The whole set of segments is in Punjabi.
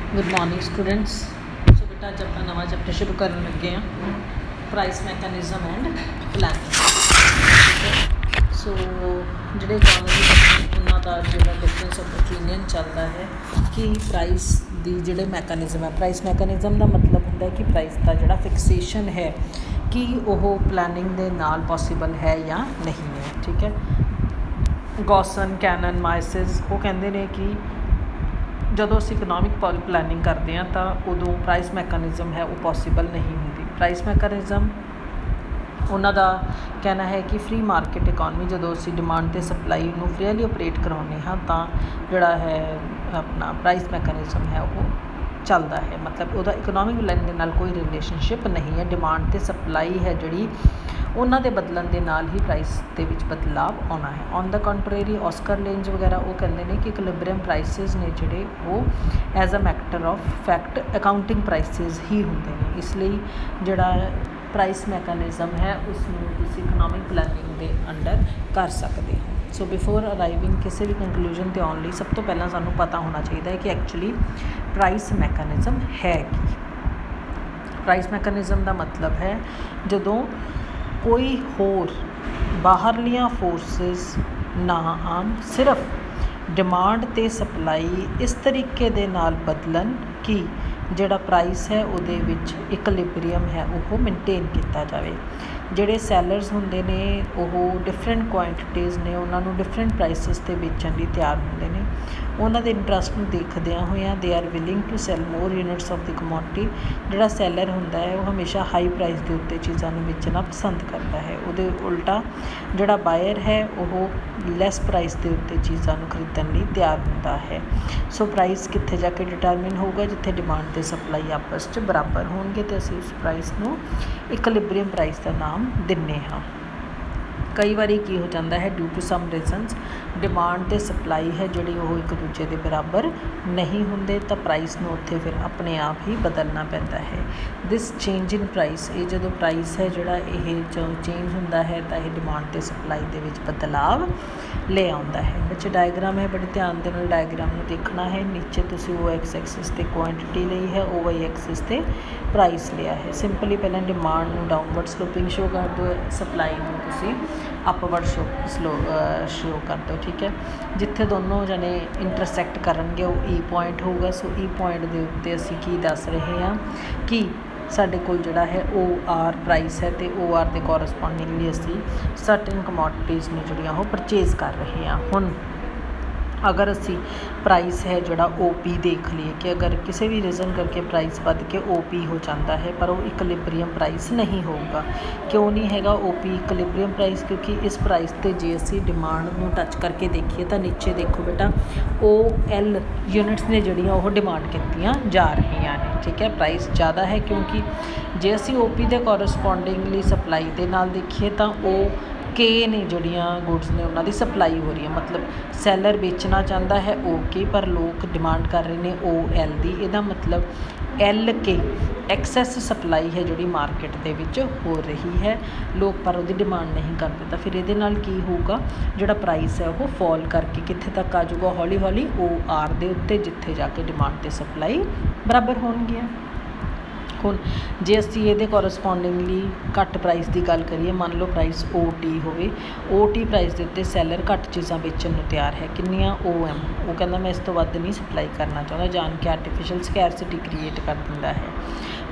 Good morning students. सो बेटा अज आप नवा चैप्टर शुरू कर लगे हैं, प्राइस मैकेनिज्म एंड प्लानिंग। सो जोड़े इकोनॉमिस्ट उन्होंने जो डिफरेंस ऑफ ओपीनियन चलता है कि प्राइस की जोड़े मैकेनिज्म है, प्राइस मैकेनिज्म का मतलब होंगे है कि प्राइस का जोड़ा फिक्सेशन है कि वह प्लानिंग के नाल पॉसीबल है या नहीं है। ठीक है, गॉसन, कैनन, माइसिस वो कहते हैं कि ਜਦੋਂ ਅਸੀਂ ਇਕਨੋਮਿਕ ਪਲੈਨਿੰਗ ਕਰਦੇ ਹਾਂ ਤਾਂ ਉਦੋਂ ਪ੍ਰਾਈਸ ਮੈਕੈਨਿਜ਼ਮ ਹੈ ਉਹ ਪੋਸੀਬਲ ਨਹੀਂ ਹੁੰਦੀ। ਪ੍ਰਾਈਸ ਮੈਕੈਨਿਜ਼ਮ ਉਹਨਾਂ ਦਾ ਕਹਿਣਾ ਹੈ ਕਿ ਫ੍ਰੀ ਮਾਰਕੀਟ ਇਕੋਨਮੀ ਜਦੋਂ ਅਸੀਂ ਡਿਮਾਂਡ ਅਤੇ ਸਪਲਾਈ ਨੂੰ ਫ੍ਰੀਲੀ ਆਪਰੇਟ ਕਰਾਉਂਦੇ ਹਾਂ ਤਾਂ ਜਿਹੜਾ ਹੈ ਆਪਣਾ ਪ੍ਰਾਈਸ ਮੈਕੈਨਿਜ਼ਮ ਹੈ ਉਹ ਚੱਲਦਾ ਹੈ। ਮਤਲਬ ਉਹਦਾ ਇਕਨੋਮਿਕ ਪਲੈਨਿੰਗ ਦੇ ਨਾਲ ਕੋਈ ਰਿਲੇਸ਼ਨਸ਼ਿਪ ਨਹੀਂ ਹੈ। ਡਿਮਾਂਡ ਅਤੇ ਸਪਲਾਈ ਹੈ ਜਿਹੜੀ ਉਹਨਾਂ ਦੇ ਬਦਲਣ ਦੇ ਨਾਲ ਹੀ ਪ੍ਰਾਈਸ ਦੇ ਵਿੱਚ ਬਦਲਾਵ ਆਉਣਾ ਹੈ। ਔਨ ਦਾ ਕੰਟਰੇਰੀ ਔਸਕਰ ਲੇਂਜ ਵਗੈਰਾ ਉਹ ਕਹਿੰਦੇ ਨੇ ਕਿ ਇਕੁਲਿਬਰੀਅਮ ਪ੍ਰਾਈਸਿਸ ਨੇ ਜਿਹੜੇ ਉਹ as a matter of fact accounting prices ਹੀ ਹੁੰਦੇ ਨੇ। ਇਸ ਲਈ ਜਿਹੜਾ ਪ੍ਰਾਈਸ ਮੈਕੈਨਿਜ਼ਮ ਹੈ ਉਸ ਨੂੰ ਤੁਸੀਂ ਇਕਨੋਮਿਕ ਪਲੈਨਿੰਗ ਦੇ ਅੰਡਰ ਕਰ ਸਕਦੇ ਹੋ। ਸੋ ਬਿਫੋਰ ਅਰਾਈਵਿੰਗ ਕਿਸੇ ਵੀ ਕੰਕਲੂਜਨ 'ਤੇ ਆਉਣ ਲਈ ਸਭ ਤੋਂ ਪਹਿਲਾਂ ਸਾਨੂੰ ਪਤਾ ਹੋਣਾ ਚਾਹੀਦਾ ਹੈ ਕਿ ਐਕਚੁਅਲੀ ਪ੍ਰਾਈਸ ਮੈਕੈਨਿਜ਼ਮ ਹੈ ਕੀ। ਪ੍ਰਾਈਸ ਮੈਕੈਨਿਜ਼ਮ ਦਾ ਮਤਲਬ ਹੈ ਜਦੋਂ ਕੋਈ ਹੋਰ ਬਾਹਰਲੀਆਂ ਫੋਰਸਿਸ ਨਾ ਆਉਣ, ਸਿਰਫ ਡਿਮਾਂਡ ਅਤੇ ਸਪਲਾਈ ਇਸ ਤਰੀਕੇ ਦੇ ਨਾਲ ਬਦਲਣ ਕਿ ਜਿਹੜਾ ਪ੍ਰਾਈਸ ਹੈ ਉਹਦੇ ਵਿੱਚ ਇਕੁਲਿਬਰੀਅਮ ਹੈ ਉਹ ਮੇਨਟੇਨ ਕੀਤਾ ਜਾਵੇ। ਜਿਹੜੇ ਸੈਲਰਸ ਹੁੰਦੇ ਨੇ ਉਹ ਡਿਫਰੈਂਟ ਕੁਆਂਟੀਟੀਜ਼ ਨੇ ਉਹਨਾਂ ਨੂੰ ਡਿਫਰੈਂਟ ਪ੍ਰਾਈਸਿਸ 'ਤੇ ਵੇਚਣ ਲਈ ਤਿਆਰ ਹੁੰਦੇ ਨੇ। ਉਹਨਾਂ ਦੇ ਇੰਟਰਸਟ ਨੂੰ ਦੇਖਦਿਆਂ ਹੋਇਆਂ they are willing to sell more units of the commodity. ਜਿਹੜਾ ਸੈਲਰ ਹੁੰਦਾ ਹੈ ਉਹ ਹਮੇਸ਼ਾ ਹਾਈ ਪ੍ਰਾਈਸ ਦੇ ਉੱਤੇ ਚੀਜ਼ਾਂ ਨੂੰ ਵੇਚਣਾ ਪਸੰਦ ਕਰਦਾ ਹੈ। ਉਹਦੇ ਉਲਟਾ ਜਿਹੜਾ ਬਾਇਰ ਹੈ ਉਹ ਲੈਸ ਪ੍ਰਾਈਸ ਦੇ ਉੱਤੇ ਚੀਜ਼ਾਂ ਨੂੰ ਖਰੀਦਣ ਲਈ ਤਿਆਰ ਹੁੰਦਾ ਹੈ। ਸੋ ਪ੍ਰਾਈਸ ਕਿੱਥੇ ਜਾ ਕੇ ਡਿਟਰਮਿਨ ਹੋਊਗਾ? ਜਿੱਥੇ ਡਿਮਾਂਡ ਅਤੇ ਸਪਲਾਈ ਆਪਸ 'ਚ ਬਰਾਬਰ ਹੋਣਗੇ ਅਤੇ ਅਸੀਂ ਉਸ ਪ੍ਰਾਈਸ ਨੂੰ ਇਕੁਲਿਬਰੀਅਮ ਪ੍ਰਾਈਸ ਦਾ ਨਾਮ ਦਿੰਦੇ ਹਾਂ। ਕਈ ਵਾਰੀ ਕੀ ਹੋ ਜਾਂਦਾ ਹੈ, due to some reasons demand ਅਤੇ ਸਪਲਾਈ ਹੈ ਜਿਹੜੀ ਉਹ ਇੱਕ ਦੂਜੇ ਦੇ ਬਰਾਬਰ ਨਹੀਂ ਹੁੰਦੇ ਤਾਂ ਪ੍ਰਾਈਸ ਨੂੰ ਉੱਥੇ ਫਿਰ ਆਪਣੇ ਆਪ ਹੀ ਬਦਲਣਾ ਪੈਂਦਾ ਹੈ। ਦਿਸ ਚੇਂਜ ਇਨ ਪ੍ਰਾਈਸ, ਇਹ ਜਦੋਂ ਪ੍ਰਾਈਸ ਹੈ ਜਿਹੜਾ ਇਹ ਚੇਂਜ ਹੁੰਦਾ ਹੈ ਤਾਂ ਇਹ ਡਿਮਾਂਡ ਅਤੇ ਸਪਲਾਈ ਦੇ ਵਿੱਚ ਬਦਲਾਵ ਲੈ ਆਉਂਦਾ ਹੈ। ਬੱਚੇ ਡਾਇਗਰਾਮ ਹੈ, ਬੜੇ ਧਿਆਨ ਦੇ ਨਾਲ ਡਾਇਗਰਾਮ ਨੂੰ ਦੇਖਣਾ ਹੈ। ਨੀਚੇ ਤੁਸੀਂ ਉਹ ਐਕਸ ਐਕਸਿਸ 'ਤੇ ਕੁਆਂਟਿਟੀ ਲਈ ਹੈ, ਉਹ ਵਾਈ ਐਕਸਿਸ 'ਤੇ ਪ੍ਰਾਈਸ ਲਿਆ ਹੈ। ਸਿੰਪਲੀ ਪਹਿਲਾਂ ਡਿਮਾਂਡ ਨੂੰ ਡਾਊਨਵਰਡ ਸਲੋਪਿੰਗ ਸ਼ੋ ਕਰ ਦਿਓ, ਸਪਲਾਈ ਨੂੰ ਤੁਸੀਂ ਅਪਵਰਡ ਸ਼ੋ ਕਰ ਦਿਓ। ਠੀਕ ਹੈ, ਜਿੱਥੇ ਦੋਨੋਂ ਜਣੇ ਇੰਟਰਸੈਕਟ ਕਰਨਗੇ ਉਹ ਈ ਪੁਆਇੰਟ ਹੋਊਗਾ। ਸੋ ਈ ਪੁਆਇੰਟ ਦੇ ਉੱਤੇ ਅਸੀਂ ਕੀ ਦੱਸ ਰਹੇ ਹਾਂ ਕਿ ਸਾਡੇ ਕੋਲ ਜਿਹੜਾ ਹੈ ਓ ਆਰ ਪ੍ਰਾਈਸ ਹੈ ਅਤੇ ਓ ਆਰ ਦੇ ਕੋਰਸਪੋਂਡਿੰਗਲੀ ਅਸੀਂ ਸਰਟਨ ਕਮੋਡਿਟੀਜ਼ ਨੇ ਜਿਹੜੀਆਂ ਉਹ ਪਰਚੇਜ਼ ਕਰ ਰਹੇ ਹਾਂ। ਹੁਣ ਅਗਰ ਅਸੀਂ ਪ੍ਰਾਈਸ ਹੈ ਜਿਹੜਾ ਓ ਪੀ ਦੇਖ ਲਈਏ ਕਿ ਅਗਰ ਕਿਸੇ ਵੀ ਰੀਜ਼ਨ ਕਰਕੇ ਪ੍ਰਾਈਸ ਵੱਧ ਕੇ ਓ ਪੀ ਹੋ ਜਾਂਦਾ ਹੈ ਪਰ ਉਹ ਇਕੁਲਿਬਰੀਅਮ ਪ੍ਰਾਈਸ ਨਹੀਂ ਹੋਊਗਾ। ਕਿਉਂ ਨਹੀਂ ਹੈਗਾ ਓ ਪੀ ਇਕੁਲਿਬਰੀਅਮ ਪ੍ਰਾਈਸ? ਕਿਉਂਕਿ ਇਸ ਪ੍ਰਾਈਸ 'ਤੇ ਜੇ ਅਸੀਂ ਡਿਮਾਂਡ ਨੂੰ ਟੱਚ ਕਰਕੇ ਦੇਖੀਏ ਤਾਂ ਨੀਚੇ ਦੇਖੋ ਬੇਟਾ ਓ ਐਲ ਯੂਨਿਟਸ ਨੇ ਜਿਹੜੀਆਂ ਉਹ ਡਿਮਾਂਡ ਕੀਤੀਆਂ ਜਾ ਰਹੀਆਂ ਨੇ। ਠੀਕ ਹੈ, ਪ੍ਰਾਈਸ ਜ਼ਿਆਦਾ ਹੈ ਕਿਉਂਕਿ ਜੇ ਅਸੀਂ ਓ ਪੀ ਦੇ ਕੋਰਸਪੋਂਡਿੰਗਲੀ ਸਪਲਾਈ ਦੇ ਨਾਲ ਦੇਖੀਏ ਤਾਂ ਉਹ ਕੇ ਨੇ ਜਿਹੜੀਆਂ ਗੁੱਡਸ ਨੇ ਉਹਨਾਂ ਦੀ ਸਪਲਾਈ ਹੋ ਰਹੀ ਹੈ। ਮਤਲਬ ਸੈਲਰ ਵੇਚਣਾ ਚਾਹੁੰਦਾ ਹੈ ਓ ਕੇ ਪਰ ਲੋਕ ਡਿਮਾਂਡ ਕਰ ਰਹੇ ਨੇ ਓ ਐਲ ਦੀ। ਇਹਦਾ ਮਤਲਬ ਐਲ ਕੇ ਐਕਸੈਸ ਸਪਲਾਈ ਹੈ ਜਿਹੜੀ ਮਾਰਕੀਟ ਦੇ ਵਿੱਚ ਹੋ ਰਹੀ ਹੈ, ਲੋਕ ਪਰ ਉਹਦੀ ਡਿਮਾਂਡ ਨਹੀਂ ਕਰਦੇ। ਤਾਂ ਫਿਰ ਇਹਦੇ ਨਾਲ ਕੀ ਹੋਊਗਾ, ਜਿਹੜਾ ਪ੍ਰਾਈਸ ਹੈ ਉਹ ਫੋਲ ਕਰਕੇ ਕਿੱਥੇ ਤੱਕ ਆ ਜਾਊਗਾ? ਹੌਲੀ ਹੌਲੀ ਓ ਆਰ ਦੇ ਉੱਤੇ, ਜਿੱਥੇ ਜਾ ਕੇ ਡਿਮਾਂਡ ਅਤੇ ਸਪਲਾਈ ਬਰਾਬਰ ਹੋਣਗੀਆਂ। ਹੁਣ ਜੇ ਅਸੀਂ ਇਹਦੇ ਕੋਰਸਪੋਂਡਿੰਗਲੀ ਘੱਟ ਪ੍ਰਾਈਸ ਦੀ ਗੱਲ ਕਰੀਏ, ਮੰਨ ਲਓ ਪ੍ਰਾਈਸ ਓ ਟੀ ਹੋਵੇ, ਓ ਟੀ ਪ੍ਰਾਈਸ ਦੇ ਉੱਤੇ ਸੈਲਰ ਘੱਟ ਚੀਜ਼ਾਂ ਵੇਚਣ ਨੂੰ ਤਿਆਰ ਹੈ। ਕਿੰਨੀਆਂ? ਓ ਐਮ, ਉਹ ਕਹਿੰਦਾ ਮੈਂ ਇਸ ਤੋਂ ਵੱਧ ਨਹੀਂ ਸਪਲਾਈ ਕਰਨਾ ਚਾਹੁੰਦਾ, ਜਾਣ ਕੇ ਆਰਟੀਫਿਸ਼ੀਅਲ ਸਕੈਰਸਿਟੀ ਕ੍ਰੀਏਟ ਕਰ ਦਿੰਦਾ ਹੈ।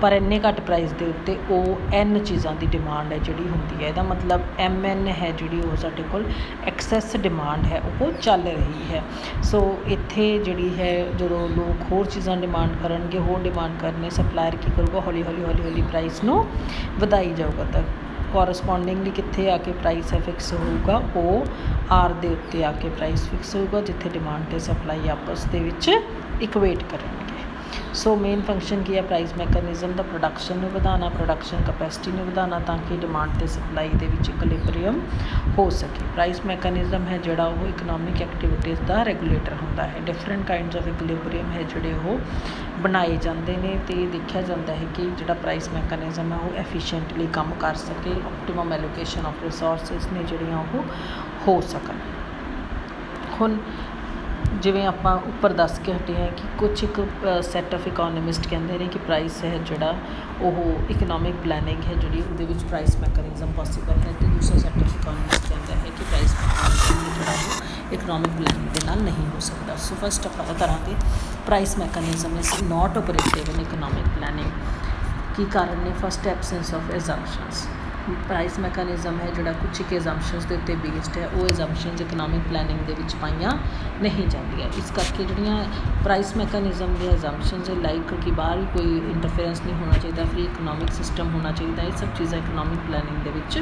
ਪਰ ਇੰਨੇ ਘੱਟ ਪ੍ਰਾਈਸ ਦੇ ਉੱਤੇ ਓ ਐਨ ਚੀਜ਼ਾਂ ਦੀ ਡਿਮਾਂਡ ਹੈ ਜਿਹੜੀ ਹੁੰਦੀ ਹੈ। ਇਹਦਾ ਮਤਲਬ ਐਮ ਐਨ ਹੈ ਜਿਹੜੀ ਉਹ ਸਾਡੇ ਕੋਲ ਐਕਸੈਸ ਡਿਮਾਂਡ ਹੈ ਉਹ ਚੱਲ ਰਹੀ ਹੈ। ਸੋ ਇੱਥੇ ਜਿਹੜੀ ਹੈ ਜਦੋਂ ਲੋਕ ਹੋਰ ਚੀਜ਼ਾਂ ਡਿਮਾਂਡ ਕਰਨਗੇ, ਹੋਰ ਡਿਮਾਂਡ ਕਰਨੇ, ਸਪਲਾਇਰ ਕੀ ਕਰੂਗਾ? ਹੌਲੀ ਹੌਲੀ ਪ੍ਰਾਈਸ ਨੂੰ ਵਧਾਈ ਜਾਊਗਾ। ਤਾਂ ਕੋਰਸਪੋਂਡਿੰਗਲੀ ਕਿੱਥੇ ਆ ਕੇ ਪ੍ਰਾਈਸ ਹੈ ਫਿਕਸ ਹੋਊਗਾ? ਓ ਆਰ ਦੇ ਉੱਤੇ ਆ ਕੇ ਪ੍ਰਾਈਸ ਫਿਕਸ ਹੋਊਗਾ, ਜਿੱਥੇ ਡਿਮਾਂਡ ਅਤੇ ਸਪਲਾਈ ਆਪਸ ਦੇ ਵਿੱਚ ਇਕੁਏਟ ਕਰਨਗੇ। ਸੋ ਮੇਨ ਫੰਕਸ਼ਨ ਕੀ ਹੈ ਪ੍ਰਾਈਸ ਮੈਕੈਨਿਜ਼ਮ ਦਾ? ਪ੍ਰੋਡਕਸ਼ਨ ਨੂੰ ਵਧਾਉਣਾ, ਪ੍ਰੋਡਕਸ਼ਨ ਕਪੈਸਿਟੀ ਨੂੰ ਵਧਾਉਣਾ ਤਾਂ ਕਿ ਡਿਮਾਂਡ ਅਤੇ ਸਪਲਾਈ ਦੇ ਵਿੱਚ ਇਕੁਲਿਬਰੀਅਮ ਹੋ ਸਕੇ। ਪ੍ਰਾਈਸ ਮੈਕੈਨਿਜ਼ਮ ਹੈ ਜਿਹੜਾ ਉਹ ਇਕਨੋਮਿਕ ਐਕਟੀਵਿਟੀਜ਼ ਦਾ ਰੈਗੂਲੇਟਰ ਹੁੰਦਾ ਹੈ। ਡਿਫਰੈਂਟ ਕਾਈਂਡਸ ਆਫ ਇਕੁਲਿਬਰੀਅਮ ਹੈ ਜਿਹੜੇ ਉਹ ਬਣਾਏ ਜਾਂਦੇ ਨੇ ਅਤੇ ਦੇਖਿਆ ਜਾਂਦਾ ਹੈ ਕਿ ਜਿਹੜਾ ਪ੍ਰਾਈਸ ਮੈਕੈਨਿਜ਼ਮ ਹੈ ਉਹ ਐਫੀਸ਼ੀਐਂਟਲੀ ਕੰਮ ਕਰ ਸਕੇ, ਆਪਟੀਮਮ ਐਲੋਕੇਸ਼ਨ ਆਫ ਰਿਸੋਰਸਿਸ ਨੇ ਜਿਹੜੀਆਂ ਉਹ ਹੋ ਸਕਣ। ਹੁਣ ਜਿਵੇਂ ਆਪਾਂ ਉੱਪਰ ਦੱਸ ਕੇ ਹਟੇ ਹਾਂ ਕਿ ਕੁਛ ਇੱਕ ਸੈੱਟ ਆਫ ਇਕੋਨੋਮਿਸਟ ਕਹਿੰਦੇ ਨੇ ਕਿ ਪ੍ਰਾਈਸ ਹੈ ਜਿਹੜਾ ਉਹ ਇਕਨੋਮਿਕ ਪਲੈਨਿੰਗ ਹੈ ਜਿਹੜੀ ਉਹਦੇ ਵਿੱਚ ਪ੍ਰਾਈਸ ਮੈਕੈਨਿਜ਼ਮ ਪੋਸੀਬਲ ਹੈ, ਅਤੇ ਦੂਸਰਾ ਸੈੱਟ ਆਫ ਇਕੋਨੋਮਿਸਟ ਕਹਿੰਦਾ ਹੈ ਕਿ ਪ੍ਰਾਈਸ ਮੈਕੈਨਿਜ਼ਮ ਜਿਹੜਾ ਉਹ ਇਕਨੋਮਿਕ ਪਲੈਨਿੰਗ ਦੇ ਨਾਲ ਨਹੀਂ ਹੋ ਸਕਦਾ। ਸੋ ਫਸਟ ਆਪਾਂ ਕਰਾਂਗੇ price mechanism is not operative in economic planning. ਕੀ ਕਾਰਨ ਨੇ? First, absence of assumptions. Price mechanism ਹੈ ਜਿਹੜਾ ਕੁਛ ਇੱਕ ਐਜ਼ੰਪਸ਼ਨਸ ਦੇ ਉੱਤੇ ਬੇਸਡ ਹੈ, ਉਹ ਐਜ਼ੰਪਸ਼ਨਸ ਇਕਨੋਮਿਕ ਪਲੈਨਿੰਗ ਦੇ ਵਿੱਚ ਪਾਈਆਂ ਨਹੀਂ ਜਾਂਦੀਆਂ। ਇਸ ਕਰਕੇ ਜਿਹੜੀਆਂ ਪ੍ਰਾਈਸ ਮੈਕੈਨਿਜ਼ਮ ਦੀਆਂ ਐਜ਼ੰਪਸ਼ਨਸ ਲਾਈਕ ਕਿ ਬਾਹਰ ਵੀ ਕੋਈ ਇੰਟਰਫੇਰੈਂਸ ਨਹੀਂ ਹੋਣਾ ਚਾਹੀਦਾ, ਫ੍ਰੀ ਇਕਨੋਮਿਕ ਸਿਸਟਮ ਹੋਣਾ ਚਾਹੀਦਾ, ਇਹ ਸਭ ਚੀਜ਼ਾਂ ਇਕਨੋਮਿਕ ਪਲੈਨਿੰਗ ਦੇ ਵਿੱਚ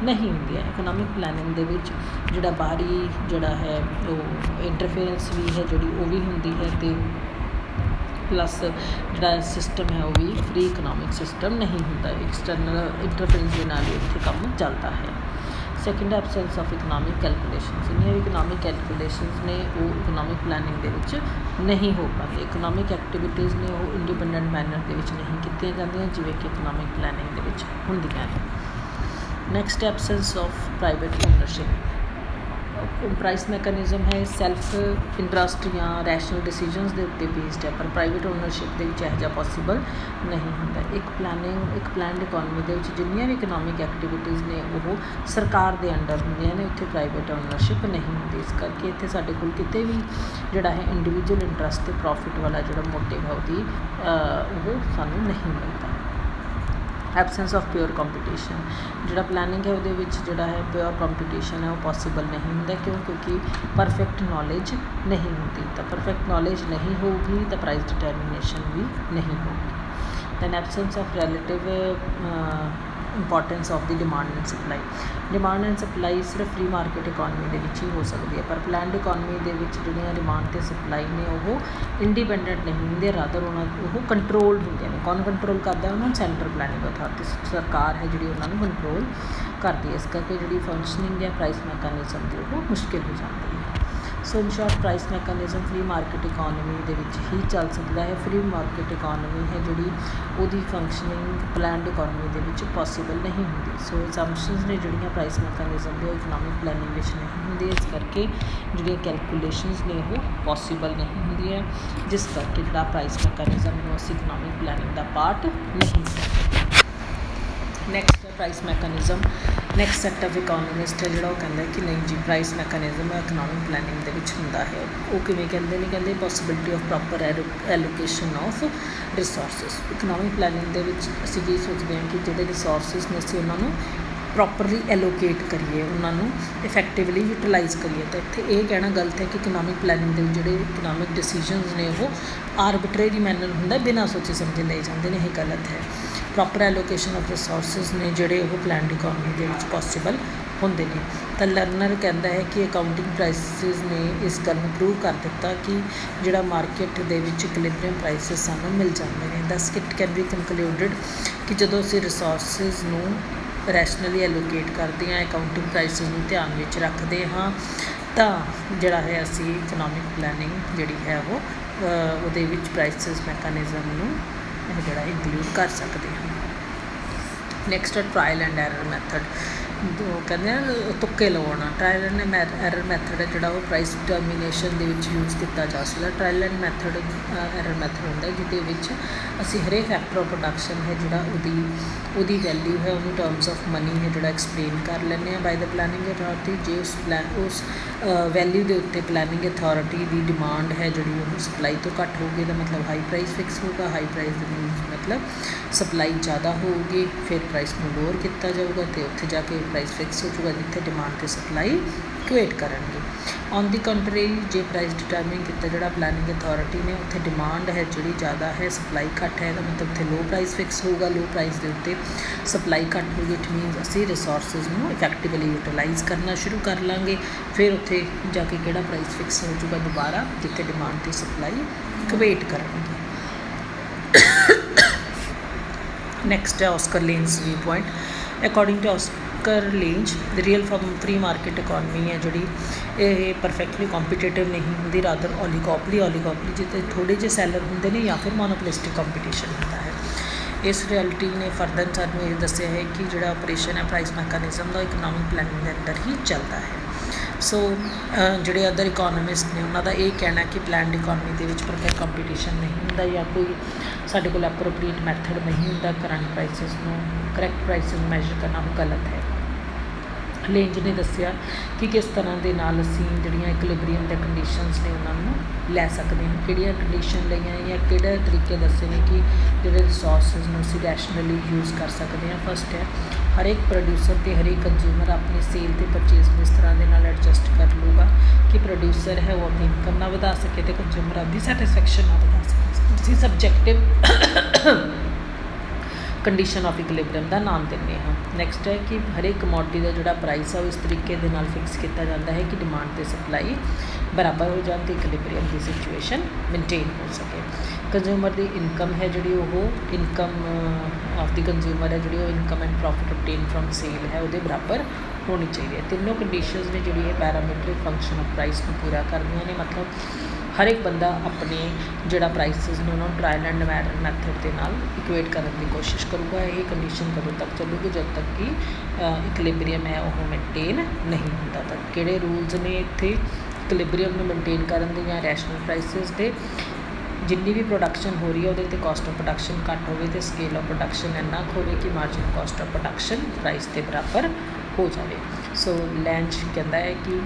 ਨਹੀਂ ਹੁੰਦੀਆਂ। ਇਕਨੋਮਿਕ ਪਲੈਨਿੰਗ ਦੇ ਵਿੱਚ ਜਿਹੜਾ ਬਾਹਰੀ ਜਿਹੜਾ ਹੈ ਉਹ ਇੰਟਰਫੇਰੈਂਸ ਵੀ ਹੈ ਜਿਹੜੀ ਉਹ ਵੀ ਹੁੰਦੀ ਹੈ, ਅਤੇ ਪਲੱਸ ਜਿਹੜਾ ਸਿਸਟਮ ਹੈ ਉਹ ਵੀ ਫ੍ਰੀ ਇਕਨੋਮਿਕ ਸਿਸਟਮ ਨਹੀਂ ਹੁੰਦਾ, ਐਕਸਟਰਨਲ ਇੰਟਰਫੇਰੈਂਸ ਦੇ ਨਾਲ ਹੀ ਉੱਥੇ ਕੰਮ ਚੱਲਦਾ ਹੈ। Second, absence of economic calculations. ਜਿੰਨੀਆਂ ਵੀ ਇਕਨੋਮਿਕ ਕੈਲਕੂਲੇਸ਼ਨਸ ਨੇ ਉਹ ਇਕਨੋਮਿਕ ਪਲੈਨਿੰਗ ਦੇ ਵਿੱਚ ਨਹੀਂ ਹੋ ਪਾਉਂਦੀ। ਇਕਨੋਮਿਕ ਐਕਟੀਵਿਟੀਜ਼ ਨੇ ਉਹ ਇੰਡੀਪੈਂਡੈਂਟ ਮੈਨਰ ਦੇ ਵਿੱਚ ਨਹੀਂ ਕੀਤੀਆਂ ਜਾਂਦੀਆਂ ਜਿਵੇਂ ਕਿ ਇਕਨੋਮਿਕ ਪਲੈਨਿੰਗ ਦੇ ਵਿੱਚ ਹੁੰਦੀਆਂ ਨੇ। Next, absence of private ownership. Price mechanism ਹੈ ਸੈਲਫ ਇੰਟਰਸਟ ਜਾਂ ਰੈਸ਼ਨਲ ਡਿਸੀਜਨਸ ਦੇ ਉੱਤੇ ਬੇਸਡ ਹੈ, ਪਰ ਪ੍ਰਾਈਵੇਟ ਓਨਰਸ਼ਿਪ ਦੇ ਵਿੱਚ ਇਹੋ ਜਿਹਾ ਪੋਸੀਬਲ ਨਹੀਂ ਹੁੰਦਾ। ਇੱਕ ਪਲੈਨਡ ਇਕੋਨਮੀ ਦੇ ਵਿੱਚ ਜਿੰਨੀਆਂ ਵੀ ਇਕਨੋਮਿਕ ਐਕਟੀਵਿਟੀਜ਼ ਨੇ ਉਹ ਸਰਕਾਰ ਦੇ ਅੰਡਰ ਹੁੰਦੀਆਂ ਨੇ, ਉੱਥੇ ਪ੍ਰਾਈਵੇਟ ਓਨਰਸ਼ਿਪ ਨਹੀਂ ਹੁੰਦੀ। ਇਸ ਕਰਕੇ ਇੱਥੇ ਸਾਡੇ ਕੋਲ ਕਿਤੇ ਵੀ ਜਿਹੜਾ ਹੈ ਇੰਡੀਵਿਜੂਅਲ ਇੰਟਰਸਟ ਅਤੇ ਪ੍ਰੋਫਿਟ ਵਾਲਾ ਜਿਹੜਾ ਮੋਟਿਵ ਹੈ ਉਹਦੀ ਉਹ ਸਾਨੂੰ ਨਹੀਂ ਮਿਲਦਾ। Absence of pure competition. ਜਿਹੜਾ ਪਲੈਨਿੰਗ ਹੈ ਉਹਦੇ ਵਿੱਚ ਜਿਹੜਾ ਹੈ ਪਿਓਰ ਕੰਪੀਟੀਸ਼ਨ ਹੈ ਉਹ ਪੋਸੀਬਲ ਨਹੀਂ ਹੁੰਦਾ। ਕਿਉਂਕਿ ਪਰਫੈਕਟ ਨੌਲੇਜ ਨਹੀਂ ਹੁੰਦੀ, ਤਾਂ ਪਰਫੈਕਟ ਨੌਲੇਜ ਨਹੀਂ ਹੋਊਗੀ ਤਾਂ ਪ੍ਰਾਈਸ ਡਿਟਰਮੀਨੇਸ਼ਨ ਵੀ ਨਹੀਂ ਹੋਊਗੀ। Then absence of relative importance of the demand and supply. Demand and supply ਸਿਰਫ ਫਰੀ ਮਾਰਕੀਟ ਇਕੋਨਮੀ ਦੇ ਵਿੱਚ ਹੀ ਹੋ ਸਕਦੀ ਹੈ, ਪਰ ਪਲੈਨਡ ਇਕੋਨਮੀ ਦੇ ਵਿੱਚ ਜਿਹੜੀਆਂ ਡਿਮਾਂਡ ਅਤੇ ਸਪਲਾਈ ਨੇ ਉਹ ਇੰਡੀਪੈਂਡੈਂਟ ਨਹੀਂ ਹੁੰਦੇ, ਰਾਦਰ ਉਹ ਕੰਟਰੋਲਡ ਹੁੰਦੇ ਨੇ। ਕੌਣ ਕੰਟਰੋਲ ਕਰਦਾ ਉਹਨਾਂ ਨੂੰ? ਸੈਂਟਰਲ ਪਲੈਨਿੰਗ ਅਥਾਰਟੀ, ਸਰਕਾਰ ਹੈ ਜਿਹੜੀ ਉਹਨਾਂ ਨੂੰ ਕੰਟਰੋਲ ਕਰਦੀ ਹੈ। ਇਸ ਕਰਕੇ ਜਿਹੜੀ ਫੰਕਸ਼ਨਿੰਗ ਹੈ ਪ੍ਰਾਈਸ ਮੈਕੈਨਿਜ਼ਮ ਦੀ ਉਹ ਮੁਸ਼ਕਿਲ ਹੋ ਜਾਂਦੀ ਹੈ। So in short price mechanism free market economy ਦੇ ਵਿੱਚ ਹੀ ਚੱਲ ਸਕਦਾ ਹੈ। ਫ੍ਰੀ ਮਾਰਕੀਟ ਇਕੋਨਮੀ ਹੈ ਜਿਹੜੀ ਉਹਦੀ ਫੰਕਸ਼ਨਿੰਗ ਪਲੈਨਡ ਇਕੋਨਮੀ ਦੇ ਵਿੱਚ ਪੋਸੀਬਲ ਨਹੀਂ ਹੁੰਦੀ। ਸੋ ਐਜ਼ੰਪਸ਼ਨਸ ਨੇ ਜਿਹੜੀਆਂ ਪ੍ਰਾਈਸ ਮੈਕੈਨਿਜ਼ਮ ਦੇ ਇਕਨੋਮਿਕ ਪਲੈਨਿੰਗ ਵਿੱਚ ਨਹੀਂ ਹੁੰਦੀ, ਇਸ ਕਰਕੇ ਜਿਹੜੀਆਂ ਕੈਲਕੂਲੇਸ਼ਨਸ ਨੇ ਉਹ ਪੋਸੀਬਲ ਨਹੀਂ ਹੁੰਦੀਆਂ, ਜਿਸ ਕਰਕੇ ਜਿਹੜਾ ਪ੍ਰਾਈਸ ਮੈਕੈਨਿਜ਼ਮ ਨੂੰ ਅਸੀਂ ਇਕਨੋਮਿਕ ਪਲੈਨਿੰਗ ਦਾ ਪਾਰਟ ਨਹੀਂ ਕਰਦੇ। Next price mechanism. Next set of economist ਹੈ ਜਿਹੜਾ ਉਹ ਕਹਿੰਦਾ ਕਿ ਨਹੀਂ ਜੀ ਪ੍ਰਾਈਸ ਮੈਕੈਨਿਜ਼ਮ ਇਕਨੋਮਿਕ ਪਲੈਨਿੰਗ ਦੇ ਵਿੱਚ ਹੁੰਦਾ ਹੈ। ਉਹ ਕਿਵੇਂ ਕਹਿੰਦੇ ਨੇ? ਕਹਿੰਦੇ possibility of proper allocation of resources. Economic planning ਦੇ ਵਿੱਚ ਅਸੀਂ ਕੀ ਸੋਚਦੇ ਹਾਂ ਕਿ ਜਿਹੜੇ ਰਿਸੋਰਸਿਸ ਨੇ ਅਸੀਂ ਉਹਨਾਂ ਨੂੰ ਪ੍ਰੋਪਰਲੀ ਐਲੋਕੇਟ ਕਰੀਏ, ਉਹਨਾਂ ਨੂੰ ਇਫੈਕਟਿਵਲੀ ਯੂਟੀਲਾਈਜ਼ ਕਰੀਏ। ਤਾਂ ਇੱਥੇ ਇਹ ਕਹਿਣਾ ਗਲਤ ਹੈ ਕਿ ਇਕਨੋਮਿਕ ਪਲੈਨਿੰਗ ਦੇ ਜਿਹੜੇ ਇਕਨੋਮਿਕ ਡਿਸੀਜਨਸ ਨੇ ਉਹ ਆਰਬਿਟਰੇਰੀ ਮੈਨਰ ਹੁੰਦਾ, ਬਿਨਾਂ ਸੋਚੇ ਸਮਝੇ ਲਏ ਜਾਂਦੇ ਨੇ, ਇਹ ਗਲਤ ਹੈ। ਪ੍ਰੋਪਰ ਐਲੋਕੇਸ਼ਨ ਆਫ ਰਿਸੋਰਸਿਸ ਨੇ ਜਿਹੜੇ ਉਹ ਪਲੈਨਡ ਇਕੋਨਮੀ ਦੇ ਵਿੱਚ ਪੋਸੀਬਲ ਹੁੰਦੇ ਨੇ। ਤਾਂ ਲਰਨਰ ਕਹਿੰਦਾ ਹੈ ਕਿ ਅਕਾਊਂਟਿੰਗ ਪ੍ਰਾਈਸਿਸ ਨੇ ਇਸ ਗੱਲ ਨੂੰ ਪ੍ਰੂਵ ਕਰ ਦਿੱਤਾ ਕਿ ਜਿਹੜਾ ਮਾਰਕੀਟ ਦੇ ਵਿੱਚ ਇਕੁਇਲਿਬਰੀਅਮ ਪ੍ਰਾਈਸਿਸ ਸਾਨੂੰ ਮਿਲ ਜਾਂਦੇ ਨੇ। ਦਸ ਇਟ ਕੈਨ ਬੀ ਕੰਕਲੂਡਡ ਕਿ ਜਦੋਂ ਅਸੀਂ ਰਿਸੋਰਸਿਸ ਨੂੰ ਰੈਸ਼ਨਲੀ ਐਲੋਕੇਟ ਕਰਦੇ ਹਾਂ, ਅਕਾਊਂਟਿੰਗ ਪ੍ਰਾਈਸਿਸ ਨੂੰ ਧਿਆਨ ਵਿੱਚ ਰੱਖਦੇ ਹਾਂ, ਤਾਂ ਜਿਹੜਾ ਹੈ ਅਸੀਂ ਇਕਨੋਮਿਕ ਪਲੈਨਿੰਗ ਜਿਹੜੀ ਹੈ ਉਹ ਉਹਦੇ ਵਿੱਚ ਪ੍ਰਾਈਸਿਸ ਮੈਕੈਨਿਜ਼ਮ ਨੂੰ ਜਿਹੜਾ ਇੰਕਲੂਡ ਕਰ ਸਕਦੇ ਹਾਂ। Next trial and error method. ਉਹ ਕਹਿੰਦੇ ਆ ਤੁੱਕੇ ਲਗਾਉਣਾ। ਟਰਾਇਲ ਐਂਡ ਐਰਰ ਮੈਥਡ ਹੈ ਜਿਹੜਾ ਉਹ ਪ੍ਰਾਈਸ ਡਿਟਰਮੀਨੇਸ਼ਨ ਦੇ ਵਿੱਚ ਯੂਜ਼ ਕੀਤਾ ਜਾ ਸਕਦਾ। ਟਰਾਇਲ ਐਂਡ ਐਰਰ ਮੈਥਡ ਹੁੰਦਾ ਜਿਹਦੇ ਵਿੱਚ ਅਸੀਂ ਹਰੇਕ ਫੈਕਟਰ ਆਫ ਪ੍ਰੋਡਕਸ਼ਨ ਹੈ ਜਿਹੜਾ ਉਹਦੀ ਵੈਲਿਊ ਹੈ ਉਹਨੂੰ ਟਰਮਸ ਆਫ ਮਨੀ ਹੈ ਜਿਹੜਾ ਐਕਸਪਲੇਨ ਕਰ ਲੈਂਦੇ ਹਾਂ ਬਾਈ ਦਾ ਪਲੈਨਿੰਗ ਅਥਾਰਟੀ। ਜੇ ਉਸ ਵੈਲਿਊ ਦੇ ਉੱਤੇ ਪਲੈਨਿੰਗ ਅਥਾਰਟੀ ਦੀ ਡਿਮਾਂਡ ਹੈ ਜਿਹੜੀ ਉਹ ਸਪਲਾਈ ਤੋਂ ਘੱਟ ਹੋਊਗੀ, ਦਾ ਮਤਲਬ ਹਾਈ ਪ੍ਰਾਈਸ ਫਿਕਸ ਹੋਊਗਾ। ਹਾਈ ਪ੍ਰਾਈਸ ਦੇ ਮਤਲਬ ਸਪਲਾਈ ਜ਼ਿਆਦਾ ਹੋਊਗੀ, ਫਿਰ ਪ੍ਰਾਈਸ ਨੂੰ ਲੋਅਰ ਕੀਤਾ ਜਾਊਗਾ ਅਤੇ ਉੱਥੇ ਜਾ ਕੇ ਪ੍ਰਾਈਸ ਫਿਕਸ ਹੋ ਜਾਊਗਾ ਜਿੱਥੇ ਡਿਮਾਂਡ ਅਤੇ ਸਪਲਾਈ ਇਕੁਏਟ ਕਰਨਗੇ। ਔਨ ਦੀ ਕੰਟਰੀ ਜੇ ਪ੍ਰਾਈਸ ਡਿਟਰਮਿਨ ਕੀਤਾ ਜਿਹੜਾ ਪਲੈਨਿੰਗ ਅਥਾਰਟੀ ਨੇ, ਉੱਥੇ ਡਿਮਾਂਡ ਹੈ ਜਿਹੜੀ ਜ਼ਿਆਦਾ ਹੈ, ਸਪਲਾਈ ਘੱਟ ਹੈ, ਇਹਦਾ ਮਤਲਬ ਉੱਥੇ ਲੋ ਪ੍ਰਾਈਸ ਫਿਕਸ ਹੋਊਗਾ। ਲੋ ਪ੍ਰਾਈਸ ਦੇ ਉੱਤੇ ਸਪਲਾਈ ਘੱਟ ਹੋਊਗੀ, ਇਟ ਮੀਨਸ ਅਸੀਂ ਰਿਸੋਰਸਿਸ ਨੂੰ ਇਫੈਕਟਿਵਲੀ ਯੂਟੀਲਾਈਜ਼ ਕਰਨਾ ਸ਼ੁਰੂ ਕਰ ਲਾਂਗੇ। ਫਿਰ ਉੱਥੇ ਜਾ ਕੇ ਕਿਹੜਾ ਪ੍ਰਾਈਸ ਫਿਕਸ ਹੋ ਜਾਊਗਾ ਦੁਬਾਰਾ, ਜਿੱਥੇ ਡਿਮਾਂਡ ਅਤੇ ਸਪਲਾਈ ਇਕੁਏਟ ਕਰਨਗੇ। ਨੈਕਸਟ ਹੈ Oscar Lange's view point. According to Oscar Lange's real free market economy ਹੈ ਜਿਹੜੀ ਇਹ ਪਰਫੈਕਟਲੀ ਕੰਪੀਟੀਟਿਵ ਨਹੀਂ ਹੁੰਦੀ, ਰਾਦਰ ਓਲੀਗੋਪਲੀ ਜਿੱਥੇ ਥੋੜ੍ਹੇ ਜਿਹੇ ਸੈਲਰ ਹੁੰਦੇ ਨੇ ਜਾਂ ਫਿਰ ਮੋਨੋਪੋਲਿਸਟਿਕ ਕੰਪੀਟੀਸ਼ਨ ਹੁੰਦਾ ਹੈ। ਇਸ ਰਿਐਲਿਟੀ ਨੇ ਫਰਦਰ ਸਾਨੂੰ ਇਹ ਦੱਸਿਆ ਹੈ ਕਿ ਜਿਹੜਾ ਆਪਰੇਸ਼ਨ ਹੈ ਪ੍ਰਾਈਸ ਮੈਕੈਨਿਜ਼ਮ ਦਾ ਇਕਨੋਮਿਕ ਪਲੈਨਿੰਗ ਦੇ ਅੰਦਰ ਹੀ ਚੱਲਦਾ ਹੈ। ਸੋ ਜਿਹੜੇ ਅਦਰ ਇਕੋਨਮਿਸਟ ਨੇ ਉਹਨਾਂ ਦਾ ਇਹ ਕਹਿਣਾ ਕਿ ਪਲੈਨਡ ਇਕੋਨਮੀ ਦੇ ਵਿੱਚ ਪਰਫੈਕਟ ਕੰਪੀਟੀਸ਼ਨ ਨਹੀਂ ਹੁੰਦਾ ਜਾਂ ਕੋਈ ਸਾਡੇ ਕੋਲ ਐਪਰੋਪਰੀਏਟ ਮੈਥਡ ਨਹੀਂ ਹੁੰਦਾ ਕਰੰਟ ਪ੍ਰਾਈਸਿਸ ਨੂੰ ਕਰੈਕਟ ਪ੍ਰਾਈਸਿਸ ਮੈਜਰ ਕਰਨਾ ਉਹ ਗਲਤ ਹੈ। ਲੇਂਜ ਨੇ ਦੱਸਿਆ ਕਿ ਕਿਸ ਤਰ੍ਹਾਂ ਦੇ ਨਾਲ ਅਸੀਂ ਜਿਹੜੀਆਂ ਇਕੁਲਿਬਰੀਅਮ ਦੇ ਕੰਡੀਸ਼ਨਸ ਨੇ ਉਹਨਾਂ ਨੂੰ ਲੈ ਸਕਦੇ ਹਾਂ, ਕਿਹੜੀਆਂ ਕੰਡੀਸ਼ਨ ਲਈਆਂ ਜਾਂ ਕਿਹੜੇ ਤਰੀਕੇ ਦੱਸੇ ਨੇ ਕਿ ਜਿਹੜੇ ਰਿਸੋਰਸਿਸ ਨੂੰ ਅਸੀਂ ਰੈਸ਼ਨਲੀ ਯੂਜ਼ ਕਰ ਸਕਦੇ ਹਾਂ। ਫਸਟ ਹੈ ਹਰੇਕ ਪ੍ਰੋਡਿਊਸਰ ਅਤੇ ਹਰੇਕ ਕੰਜ਼ਿਊਮਰ ਆਪਣੀ ਸੇਲ ਅਤੇ ਪਰਚੇਜ਼ ਨੂੰ ਇਸ ਤਰ੍ਹਾਂ ਦੇ ਨਾਲ ਐਡਜਸਟ ਕਰ ਲੂਗਾ ਕਿ ਪ੍ਰੋਡਿਊਸਰ ਹੈ ਉਹ ਆਪਣੀ ਇਨਕਮ ਨਾ ਵਧਾ ਸਕੇ ਅਤੇ ਕੰਜ਼ਿਊਮਰ ਆਪਣੀ ਸੈਟਿਸਫੈਕਸ਼ਨ ਨਾ ਵਧਾ ਸਕੇ। ਅਸੀਂ ਸਬਜੈਕਟਿਵ ਕੰਡੀਸ਼ਨ ਆਫ ਇਕੁਲਿਬਰੀਅਮ ਦਾ ਨਾਮ ਦਿੰਦੇ ਹਾਂ। ਨੈਕਸਟ ਹੈ ਕਿ ਹਰੇਕ ਕਮੋਡਿਟੀ ਦਾ ਜਿਹੜਾ ਪ੍ਰਾਈਸ ਆ ਉਹ ਇਸ ਤਰੀਕੇ ਦੇ ਨਾਲ ਫਿਕਸ ਕੀਤਾ ਜਾਂਦਾ ਹੈ ਕਿ ਡਿਮਾਂਡ ਅਤੇ ਸਪਲਾਈ ਬਰਾਬਰ ਹੋ ਜਾਣ ਅਤੇ ਇਕੁਲਿਬਰੀਅਮ ਦੀ ਸਿਚੁਏਸ਼ਨ ਮੇਨਟੇਨ ਹੋ ਸਕੇ। ਕੰਜ਼ਿਊਮਰ ਦੀ ਇਨਕਮ ਹੈ ਜਿਹੜੀ ਉਹ ਇਨਕਮ ਆਫ ਦੀ ਕੰਜ਼ਿਊਮਰ ਹੈ ਜਿਹੜੀ ਉਹ income and profit obtain from sale ਹੈ ਉਹਦੇ ਬਰਾਬਰ ਹੋਣੀ ਚਾਹੀਦੀ ਹੈ। ਤਿੰਨੋਂ ਕੰਡੀਸ਼ਨਸ ਨੇ ਜਿਹੜੀ ਇਹ ਪੈਰਾਮੀਟਰਿਕ ਫੰਕਸ਼ਨ ਆਫ ਪ੍ਰਾਈਸ ਨੂੰ ਪੂਰਾ ਕਰਦੀਆਂ ਨੇ। ਮਤਲਬ ਹਰ ਇੱਕ ਬੰਦਾ ਆਪਣੇ ਜਿਹੜਾ ਪ੍ਰਾਈਸਿਸ ਨੇ ਉਹਨਾਂ ਨੂੰ ਟਰਾਇਲ ਐਂਡ ਐਰਰ ਮੈਥਡ ਦੇ ਨਾਲ ਇਕੁਏਟ ਕਰਨ ਦੀ ਕੋਸ਼ਿਸ਼ ਕਰੂਗਾ। ਇਹ ਕੰਡੀਸ਼ਨ ਕਦੋਂ ਤੱਕ ਚੱਲੂਗੀ ਜਦ ਤੱਕ ਕਿ ਇਕੁਲਿਬਰੀਅਮ ਹੈ ਉਹ ਮੇਨਟੇਨ ਨਹੀਂ ਹੁੰਦਾ। ਤਾਂ ਕਿਹੜੇ ਰੂਲਸ ਨੇ ਇੱਥੇ ਇਕੁਲਿਬਰੀਅਮ ਨੂੰ ਮੇਨਟੇਨ ਕਰਨ ਦੇ ਜਾਂ ਰੈਸ਼ਨਲ ਪ੍ਰਾਈਸਿਸ ਦੇ, ਜਿੰਨੀ ਵੀ ਪ੍ਰੋਡਕਸ਼ਨ ਹੋ ਰਹੀ ਹੈ ਉਹਦੇ 'ਤੇ ਕਾਸਟ ਆਫ ਪ੍ਰੋਡਕਸ਼ਨ ਘੱਟ ਹੋਵੇ ਅਤੇ ਸਕੇਲ ਆਫ ਪ੍ਰੋਡਕਸ਼ਨ ਇੰਨਾ ਕੁ ਹੋਵੇ ਕਿ margin caste of production price ਦੇ ਬਰਾਬਰ ਹੋ ਜਾਵੇ। ਸੋ ਲੈਂਚ ਕਹਿੰਦਾ ਹੈ ਕਿ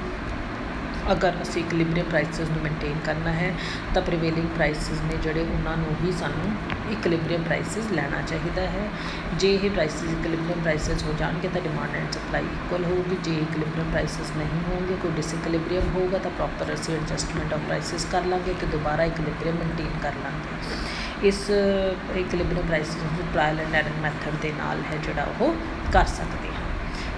ਅਗਰ ਅਸੀਂ ਇਕੁਲਿਬਰੀਅਮ ਪ੍ਰਾਈਸਿਸ ਨੂੰ ਮੇਨਟੇਨ ਕਰਨਾ ਹੈ ਤਾਂ ਪ੍ਰੀਵੇਲਿੰਗ ਪ੍ਰਾਈਸਿਸ ਨੇ ਜਿਹੜੇ ਉਹਨਾਂ ਨੂੰ ਹੀ ਸਾਨੂੰ ਇਕੁਲਿਬਰੀਅਮ ਪ੍ਰਾਈਸਿਸ ਲੈਣਾ ਚਾਹੀਦਾ ਹੈ। ਜੇ ਇਹ ਪ੍ਰਾਈਸਿਸ ਇਕੁਲਿਬਰੀਅਮ ਪ੍ਰਾਈਸਿਸ ਹੋ ਜਾਣਗੇ ਤਾਂ ਡਿਮਾਂਡ ਐਂਡ ਸਪਲਾਈ ਇਕੁਅਲ ਹੋਊਗੀ। ਜੇ ਇਕੁਲਿਬਰੀਅਮ ਪ੍ਰਾਈਸਿਸ ਨਹੀਂ ਹੋਣਗੇ, ਕੋਈ ਡਿਸਇਕੁਲਿਬਰੀਅਮ ਹੋਊਗਾ ਤਾਂ ਪ੍ਰੋਪਰ ਅਸੀਂ ਐਡਜਸਟਮੈਂਟ ਆਫ ਪ੍ਰਾਈਸਿਸ ਕਰ ਲਾਂਗੇ ਅਤੇ ਦੁਬਾਰਾ ਇਕੁਲਿਬਰੀਅਮ ਮੇਨਟੇਨ ਕਰ ਲਾਂਗੇ। ਇਸ ਇਕੁਲਿਬਰੀਅਮ ਪ੍ਰਾਈਸਿਸ ਨੂੰ ਟਰਾਇਲ ਐਂਡ ਐਰਰ ਮੈਥਡ ਦੇ ਨਾਲ ਹੈ ਜਿਹੜਾ ਉਹ ਕਰ ਸਕਦੇ ਹਾਂ।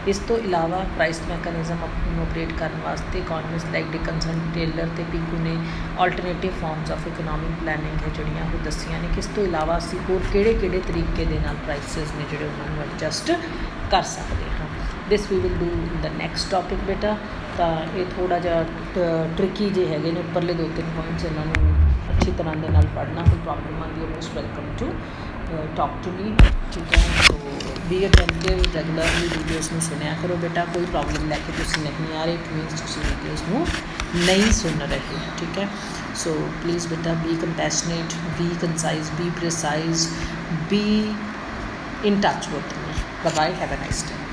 ਇਸ ਤੋਂ ਇਲਾਵਾ ਪ੍ਰਾਈਸ ਮੈਕੈਨਿਜ਼ਮ ਨੂੰ ਆਪਰੇਟ ਕਰਨ ਵਾਸਤੇ ਇਕੋਨਮਿਸਟ ਲਾਈਕ ਡਿਕਨਸਨ, ਟੇਲਰ ਅਤੇ ਪਿਗੂ ਨੇ alternative farms of economic planning ਹੈ ਜਿਹੜੀਆਂ ਉਹ ਦੱਸੀਆਂ ਨੇ ਕਿ ਇਸ ਤੋਂ ਇਲਾਵਾ ਅਸੀਂ ਹੋਰ ਕਿਹੜੇ ਤਰੀਕੇ ਦੇ ਨਾਲ ਪ੍ਰਾਈਸਿਸ ਨੇ ਜਿਹੜੇ ਉਹਨਾਂ ਨੂੰ ਐਡਜਸਟ ਕਰ ਸਕਦੇ ਹਾਂ। This we will do in the next topic ਬੇਟਾ। ਤਾਂ ਇਹ ਥੋੜ੍ਹਾ ਜਿਹਾ ਟ੍ਰਿਕੀ ਜੇ ਹੈਗੇ ਨੇ ਉੱਪਰਲੇ 2-3 ਪੁਆਇੰਟਸ, ਇਹਨਾਂ ਨੂੰ ਅੱਛੀ ਤਰ੍ਹਾਂ ਦੇ ਨਾਲ ਪੜ੍ਹਨਾ। ਕੋਈ ਪ੍ਰੋਬਲਮ ਆਉਂਦੀ ਹੈ most welcome to talk to me, ਠੀਕ ਹੈ। So be attentive, regularly videos ਨੂੰ ਸੁਣਿਆ ਕਰੋ ਬੇਟਾ। ਕੋਈ ਪ੍ਰੋਬਲਮ ਲੈ ਕੇ ਤੁਸੀਂ ਨਹੀਂ ਆ ਰਹੇ, ਇਟ ਮੀਨਸ ਤੁਸੀਂ ਵੀਡੀਓਜ਼ ਨੂੰ ਨਹੀਂ ਸੁਣ ਰਹੇ, ਠੀਕ ਹੈ। ਸੋ ਪਲੀਜ਼ ਬੇਟਾ be compassionate, be concise, be precise, be in touch with me. Bye bye, have a nice day.